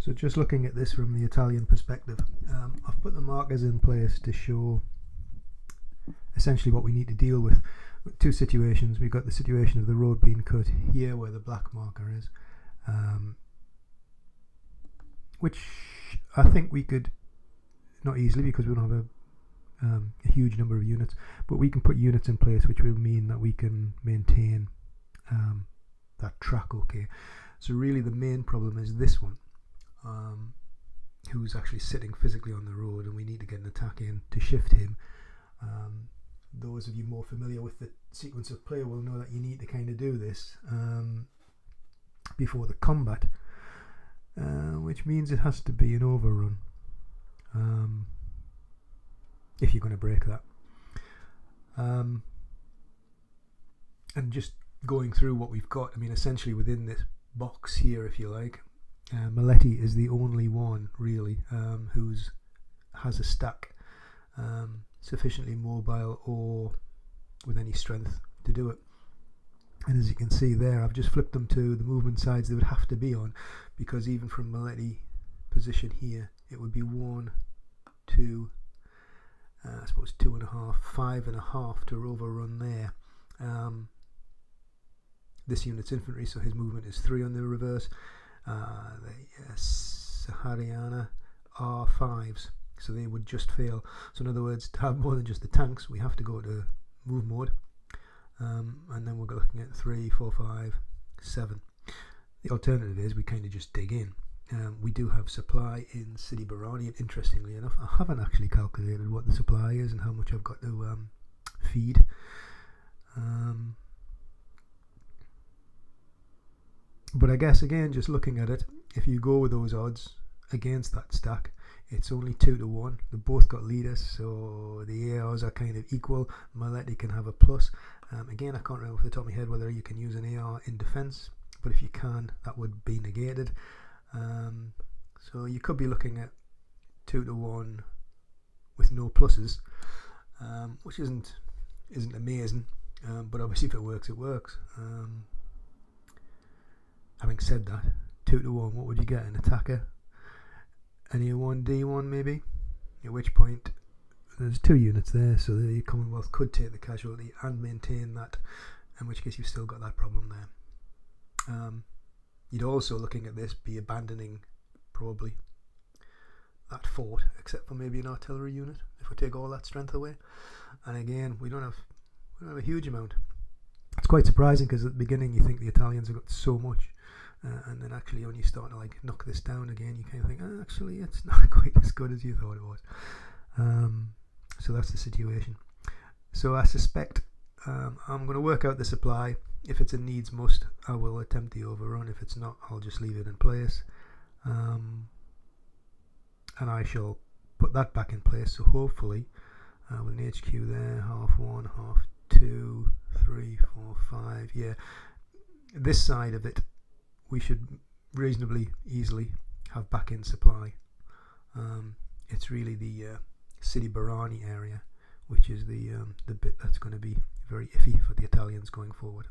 So just looking at this from the Italian perspective, I've put the markers in place to show essentially what we need to deal with. Two situations. We've got the situation of the road being cut here where the black marker is, which I think we could, not easily because we don't have a huge number of units, but we can put units in place which will mean that we can maintain that track okay. So really the main problem is this one, who's actually sitting physically on the road, and we need to get an attack in to shift him. Those of you more familiar with the sequence of play will know that you need to kind of do this before the combat, which means it has to be an overrun if you're going to break that. And just going through what we've got, I mean, essentially within this box here, if you like, Maletti is the only one really who's has a stack sufficiently mobile or with any strength to do it. And as you can see there, I've just flipped them to the movement sides they would have to be on, because even from Maletti position here, it would be 1, 2, I suppose 2.5, 5.5 to overrun there. This unit's infantry, so his movement is 3 on the reverse. The Sahariana are 5s, so they would just fail. So in other words, to have more than just the tanks, we have to go to move mode, and then we're looking at 3, 4, 5, 7. The alternative is we kind of just dig in. We do have supply in Sidi Barani, and interestingly enough, I haven't actually calculated what the supply is and how much I've got to feed. But I guess again, just looking at it, if you go with those odds against that stack, it's only 2 to 1. They both got leaders, so the ARs are kind of equal. Maletti can have a plus. Again, I can't remember off the top of my head whether you can use an AR in defense, but if you can, that would be negated. So you could be looking at 2 to 1 with no pluses, which isn't amazing, but obviously if it works, it works. Having said that, 2 to 1, what would you get? An attacker, an A1 D1 maybe, at which point there's 2 units there, so the Commonwealth could take the casualty and maintain that, in which case you've still got that problem there. You'd also, looking at this, be abandoning probably that fort, except for maybe an artillery unit if we take all that strength away. And again, we don't have a huge amount. It's quite surprising because at the beginning you think the Italians have got so much, and then actually when you start to like knock this down again, you kind of think, actually it's not quite as good as you thought it was. So that's the situation. So I suspect I'm going to work out the supply. If it's a needs must, I will attempt the overrun. If it's not, I'll just leave it in place, and I shall put that back in place. So hopefully with an HQ there, half 1, half 2, 3, 4, 5, yeah, this side of it we should reasonably easily have back in supply. It's really the Sidi Barani area which is the bit that's going to be very iffy for the Italians going forward.